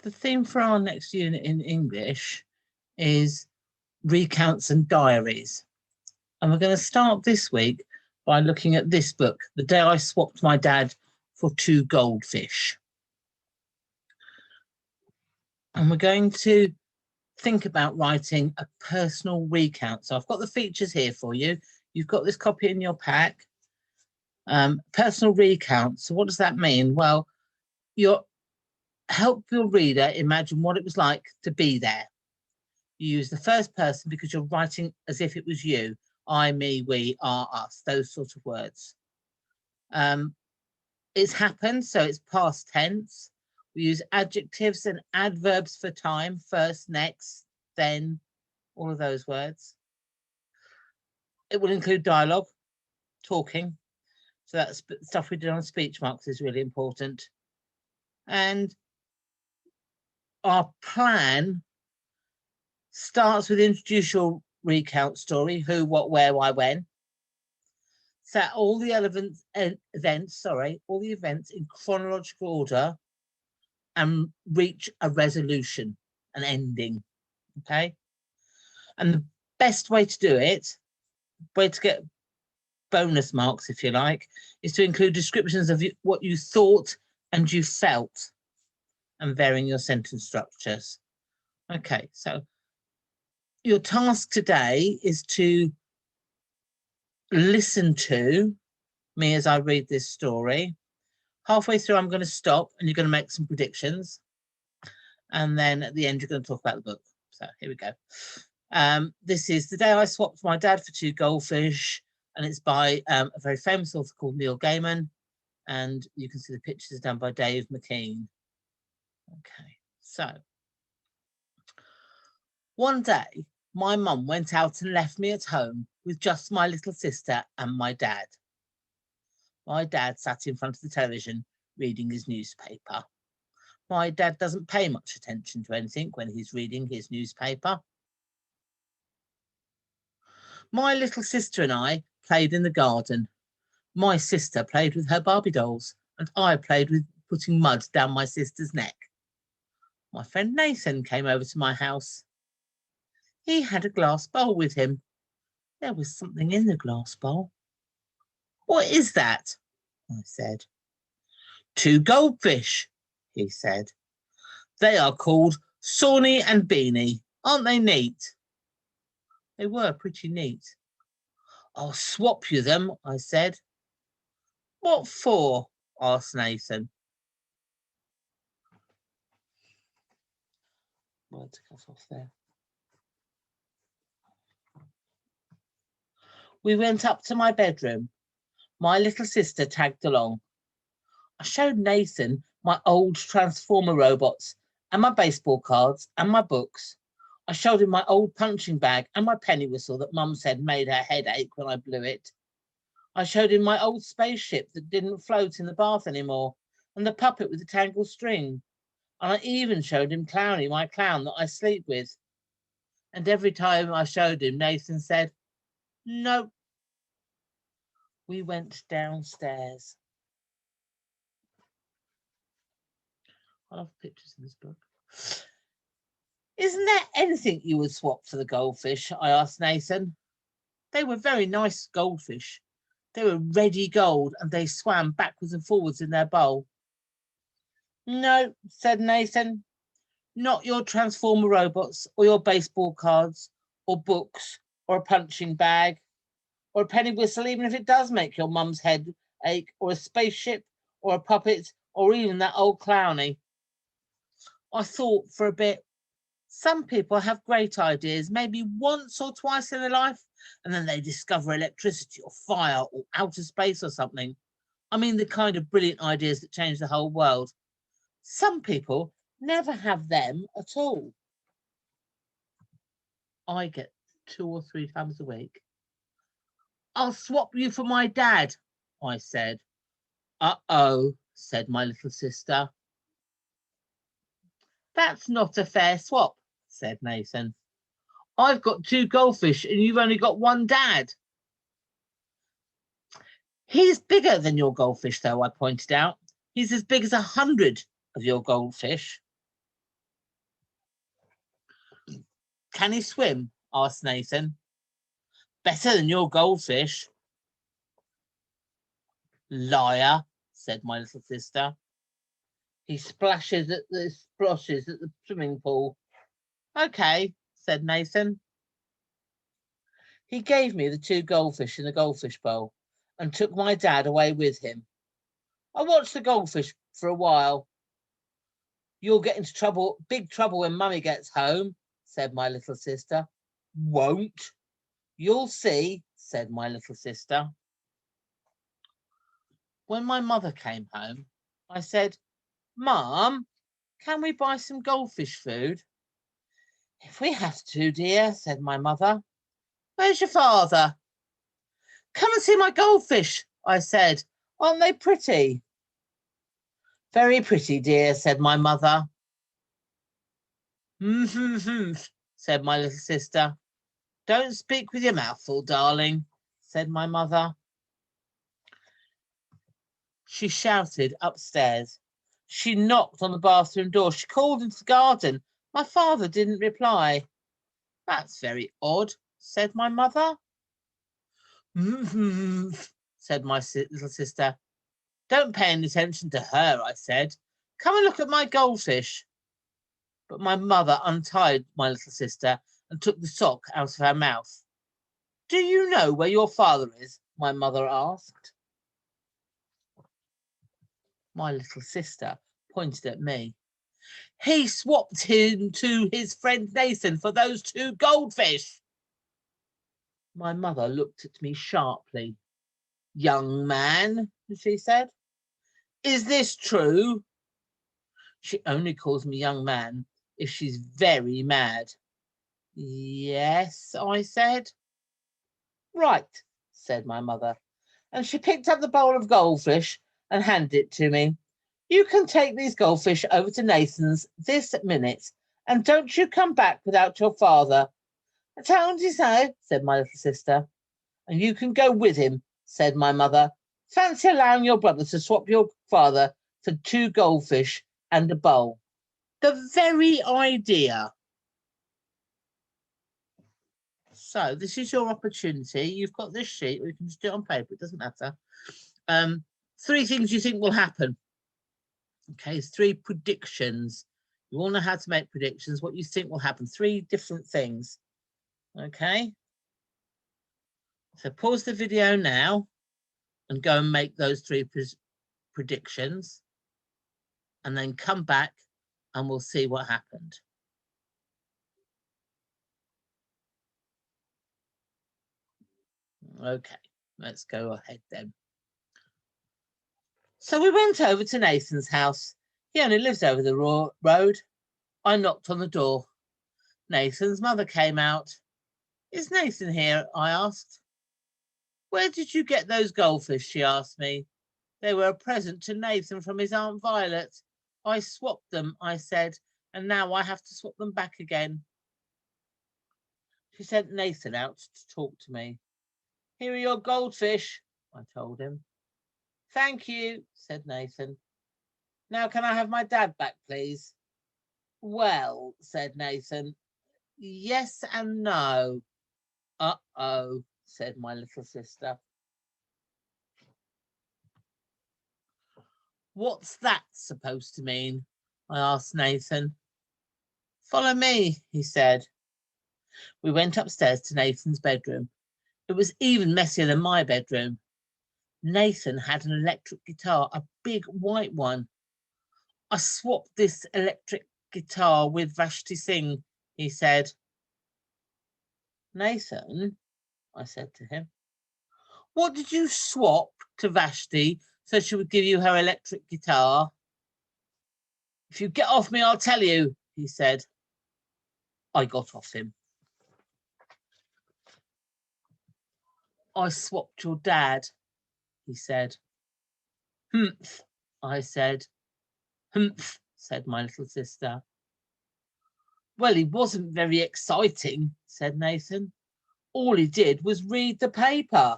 The theme for our next unit in English is recounts and diaries. And we're going to start this week by looking at this book, The Day I Swapped My Dad for 2 Goldfish. And we're going to think about writing a personal recount. So I've got the features here for you. You've got this copy in your pack. Personal recount. So what does that mean? Well, help your reader imagine what it was like to be there. You use the first person because you're writing as if it was you. I, me, we, are, us, those sort of words. It's happened, so it's past tense. We use adjectives and adverbs for time, first, next, then, all of those words. It will include dialogue, talking. So that's stuff we did on speech marks is really important. And our plan starts with introduce your recount story, who, what, where, why, when. Set all the all the events in chronological order and reach a resolution, an ending, okay? And the best way to do it, way to get bonus marks, if you like, is to include descriptions of what you thought and you felt and varying your sentence structures. Okay, so your task today is to listen to me as I read this story. Halfway through, I'm going to stop and you're going to make some predictions. And then at the end, you're going to talk about the book. So here we go. This is The Day I Swapped My Dad for 2 Goldfish. And it's by a very famous author called Neil Gaiman. And you can see the pictures done by Dave McKean. Okay, so one day, my mum went out and left me at home with just my little sister and my dad. My dad sat in front of the television reading his newspaper. My dad doesn't pay much attention to anything when he's reading his newspaper. My little sister and I played in the garden. My sister played with her Barbie dolls and I played with putting mud down my sister's neck. My friend Nathan came over to my house. He had a glass bowl with him. There was something in the glass bowl. What is that? I said. 2 goldfish, he said. They are called Sawney and Beanie. Aren't they neat? They were pretty neat. I'll swap you them, I said. What for? Asked Nathan. Word to cut off there. We went up to my bedroom. My little sister tagged along. I showed Nathan my old Transformer robots and my baseball cards and my books. I showed him my old punching bag and my penny whistle that Mum said made her head ache when I blew it. I showed him my old spaceship that didn't float in the bath anymore and the puppet with the tangled string. And I even showed him Clowny, my clown that I sleep with. And every time I showed him, Nathan said, no. We went downstairs. I love pictures in this book. Isn't there anything you would swap for the goldfish? I asked Nathan. They were very nice goldfish. They were reddy gold and they swam backwards and forwards in their bowl. No, said Nathan. Not your Transformer robots or your baseball cards or books or a punching bag or a penny whistle, even if it does make your mum's head ache, or a spaceship or a puppet or even that old Clowny. I thought for a bit. Some people have great ideas, maybe once or twice in their life, and then they discover electricity or fire or outer space or something. I mean, the kind of brilliant ideas that change the whole world. Some people never have them at all. I get 2 or 3 times a week. I'll swap you for my dad, I said. Uh-oh, said my little sister. That's not a fair swap, said Nathan. I've got 2 goldfish and you've only got 1 dad. He's bigger than your goldfish, though, I pointed out. He's as big as 100 of your goldfish. Can he swim? Asked Nathan. Better than your goldfish. Liar, said my little sister. He splashes at the swimming pool. Okay, said Nathan. He gave me the 2 goldfish in the goldfish bowl and took my dad away with him. I watched the goldfish for a while. You'll get into trouble, big trouble when Mummy gets home, said my little sister. Won't. You'll see, said my little sister. When my mother came home, I said, Mum, can we buy some goldfish food? If we have to, dear, said my mother. Where's your father? Come and see my goldfish, I said. Aren't they pretty? Very pretty, dear, said my mother. Said my little sister. Don't speak with your mouth full, darling, said my mother. She shouted upstairs. She knocked on the bathroom door. She called into the garden. My father didn't reply. That's very odd, said my mother. Said my little sister. Don't pay any attention to her, I said. Come and look at my goldfish. But my mother untied my little sister and took the sock out of her mouth. Do you know where your father is? My mother asked. My little sister pointed at me. He swapped him to his friend Nathan for those 2 goldfish. My mother looked at me sharply. Young man, she said, is this true? She only calls me young man if she's very mad. Yes, I said. Right, said my mother, and she picked up the bowl of goldfish and handed it to me. You can take these goldfish over to Nathan's this minute, and don't you come back without your father. I told you so, said my little sister. And you can go with him, said my mother. Fancy allowing your brother to swap your father for 2 goldfish and a bowl. The very idea. So this is your opportunity. You've got this sheet, or you can just do it on paper, it doesn't matter. 3 things you think will happen. Okay, 3 predictions. You all know how to make predictions, what you think will happen. 3 different things. Okay. So pause the video now and go and make those 3 predictions. And then come back and we'll see what happened. Okay, let's go ahead then. So we went over to Nathan's house. He only lives over the road. I knocked on the door. Nathan's mother came out. Is Nathan here? I asked. Where did you get those goldfish? She asked me. They were a present to Nathan from his Aunt Violet. I swapped them, I said, and now I have to swap them back again. She sent Nathan out to talk to me. Here are your goldfish, I told him. Thank you, said Nathan. Now can I have my dad back, please? Well, said Nathan, yes and no. Uh-oh, said my little sister. What's that supposed to mean? I asked Nathan. Follow me, he said. We went upstairs to Nathan's bedroom. It was even messier than my bedroom. Nathan had an electric guitar, a big white one. I swapped this electric guitar with Vashti Singh, he said. Nathan, I said to him, what did you swap to Vashti so she would give you her electric guitar? If you get off me, I'll tell you, he said. I got off him. I swapped your dad, he said. Humph, I said. Humph, said my little sister. Well, he wasn't very exciting, said Nathan. All he did was read the paper.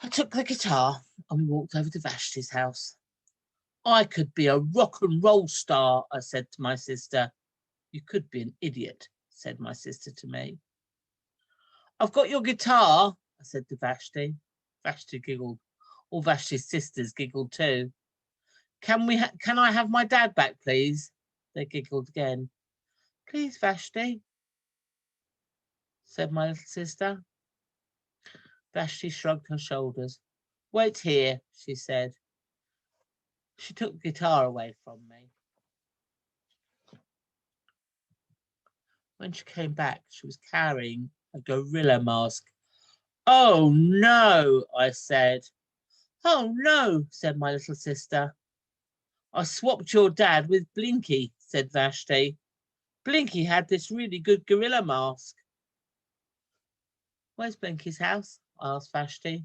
I took the guitar and we walked over to Vashti's house. I could be a rock and roll star, I said to my sister. You could be an idiot, said my sister to me. I've got your guitar, I said to Vashti. Vashti giggled. All Vashti's sisters giggled too. Can I have my dad back, please? They giggled again. Please, Vashti, said my little sister. Vashti shrugged her shoulders. Wait here, she said. She took the guitar away from me. When she came back, she was carrying a gorilla mask. Oh, no, I said. Oh, no, said my little sister. I swapped your dad with Blinky, said Vashti. Blinky had this really good gorilla mask. Where's Blinky's house? I asked Vashti.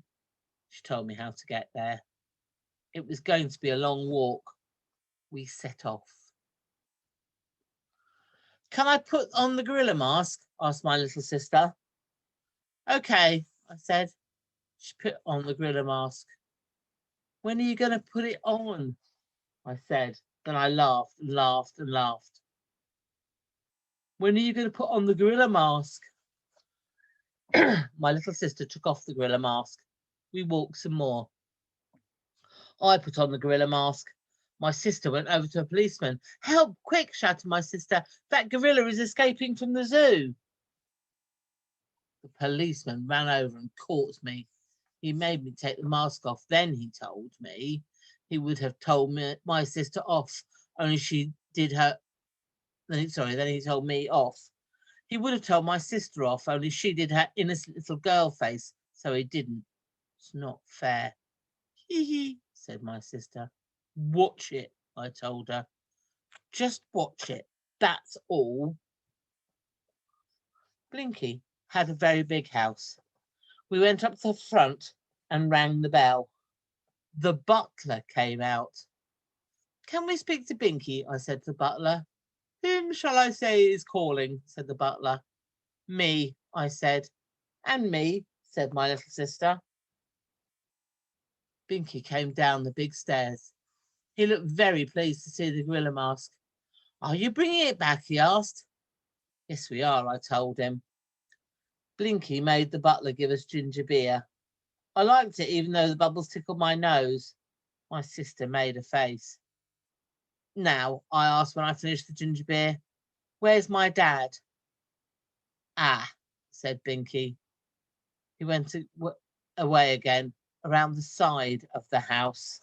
She told me how to get there. It was going to be a long walk. We set off. Can I put on the gorilla mask? Asked my little sister. Okay, I said. She put on the gorilla mask. When are you going to put it on? I said. Then I laughed and laughed and laughed. When are you going to put on the gorilla mask? My little sister took off the gorilla mask. We walked some more. I put on the gorilla mask. My sister went over to a policeman. Help, quick, shouted my sister. That gorilla is escaping from the zoo. The policeman ran over and caught me. He made me take the mask off. Then he told me he would have told my sister off, only she did her. Then he told me off. He would have told my sister off, only she did her innocent little girl face, so he didn't. It's not fair. Hee hee, said my sister. Watch it, I told her. Just watch it, that's all. Blinky had a very big house. We went up to the front and rang the bell. The butler came out. Can we speak to Binky? I said to the butler. Whom shall I say is calling? Said the butler. Me, I said. And me, said my little sister. Binky came down the big stairs. He looked very pleased to see the gorilla mask. Are you bringing it back? He asked. Yes, we are, I told him. Blinky made the butler give us ginger beer. I liked it even though the bubbles tickled my nose. My sister made a face. Now, I asked when I finished the ginger beer, where's my dad? Ah, said Binky. He went away again, around the side of the house.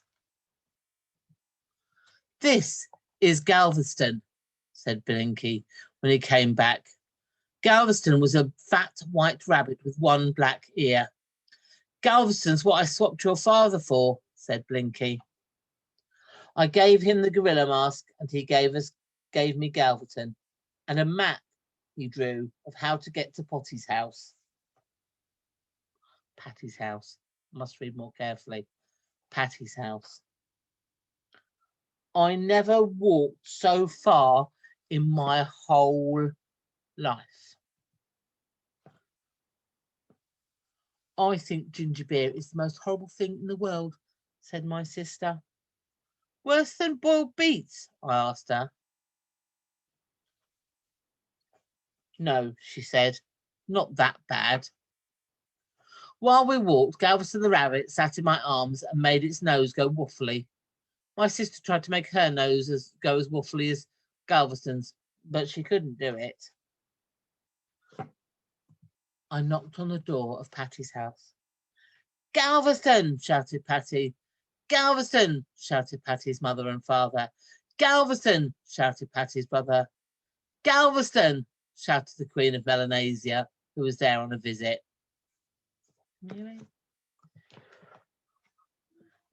This is Galveston, said Blinky when he came back. Galveston was a fat white rabbit with one black ear. Galveston's what I swapped your father for, said Blinky. I gave him the gorilla mask and he gave me Galveston and a map he drew of how to get to Potty's house. Patty's house. Must read more carefully. Patty's house. I never walked so far in my whole life. I think ginger beer is the most horrible thing in the world, said my sister. Worse than boiled beets? I asked her. No, she said, not that bad. While we walked, Galveston the rabbit sat in my arms and made its nose go waffly. My sister tried to make her nose go as waffly as Galveston's, but she couldn't do it. I knocked on the door of Patty's house. Galveston, shouted Patty. Galveston, shouted Patty's mother and father. Galveston, shouted Patty's brother. Galveston, shouted the Queen of Melanesia, who was there on a visit. Really?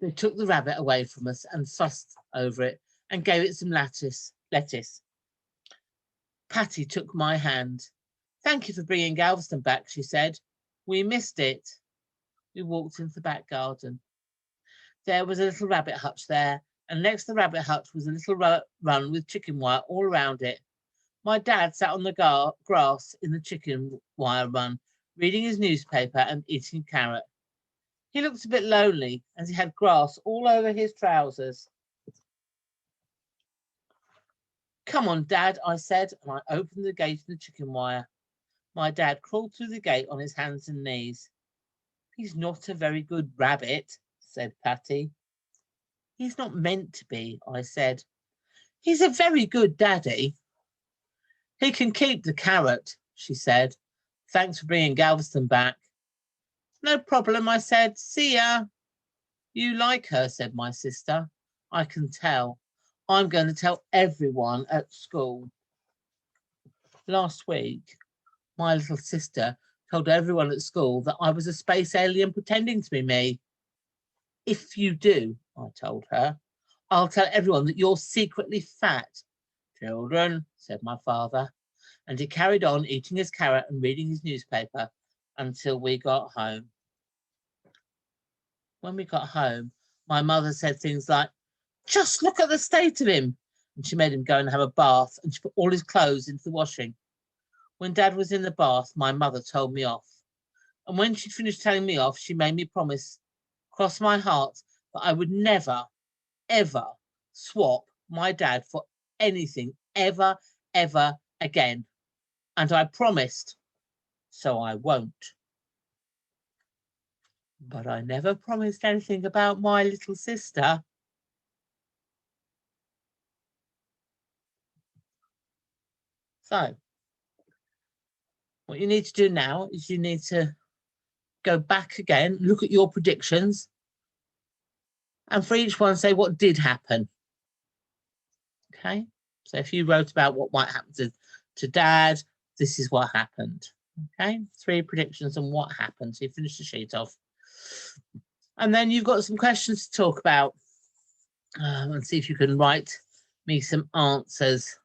They took the rabbit away from us and fussed over it and gave it some lettuce. Patty took my hand. Thank you for bringing Galveston back, she said. We missed it. We walked into the back garden. There was a little rabbit hutch there, and next to the rabbit hutch was a little run with chicken wire all around it. My dad sat on the grass in the chicken wire run, reading his newspaper and eating a carrot. He looked a bit lonely, as he had grass all over his trousers. Come on, Dad, I said, and I opened the gate in the chicken wire. My dad crawled through the gate on his hands and knees. He's not a very good rabbit, said Patty. He's not meant to be, I said. He's a very good daddy. He can keep the carrot, she said. Thanks for bringing Galveston back. No problem, I said. See ya. You like her, said my sister. I can tell. I'm going to tell everyone at school. Last week, my little sister told everyone at school that I was a space alien pretending to be me. If you do, I told her, I'll tell everyone that you're secretly fat. Children, said my father, and he carried on eating his carrot and reading his newspaper until we got home. When we got home, my mother said things like, just look at the state of him. And she made him go and have a bath, and she put all his clothes into the washing. When Dad was in the bath, my mother told me off. And when she'd finished telling me off, she made me promise, cross my heart, that I would never, ever swap my dad for anything ever, ever again. And I promised, so I won't. But I never promised anything about my little sister. So, what you need to do now is you need to go back again, look at your predictions, and for each one say what did happen. Okay, so if you wrote about what might happen to Dad, this is what happened. Okay, 3 predictions and what happened. So you finish the sheet off. And then you've got some questions to talk about and see if you can write me some answers.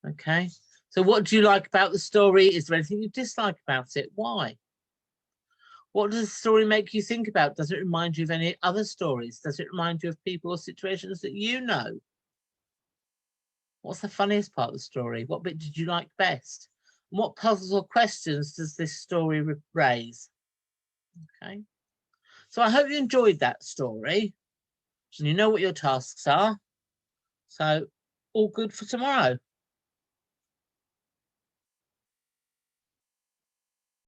Okay, so what do you like about the story? Is there anything you dislike about it? Why? What does the story make you think about? Does it remind you of any other stories? Does it remind you of people or situations that you know? What's the funniest part of the story? What bit did you like best? And what puzzles or questions does this story raise? Okay. So I hope you enjoyed that story. And you know what your tasks are. So all good for tomorrow.